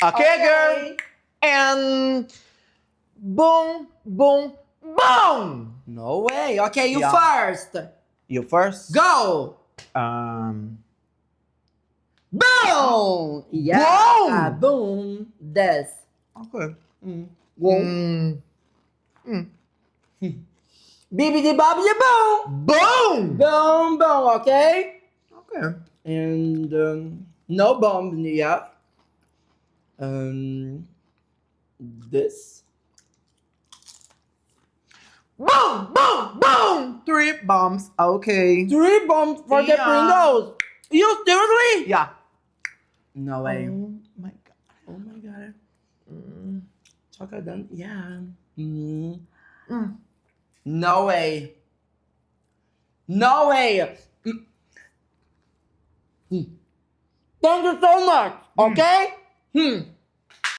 Okay, girl. And boom, boom, boom. No way. Okay, you Yeah. first. You first. Go. Boom. Yeah. Boom. Boom. This. Okay. Go. Bibbidi bobbidi boom. Boom. Boom boom. Okay. Okay. And no bomb yet. This. Boom, boom, boom. 3 bombs. Okay. 3 bombs for the Yeah. Pringles. You seriously? Yeah. No way. Oh my god. Oh my god. Chocolate done. Yeah. No way. No way. Thank you so much. Okay?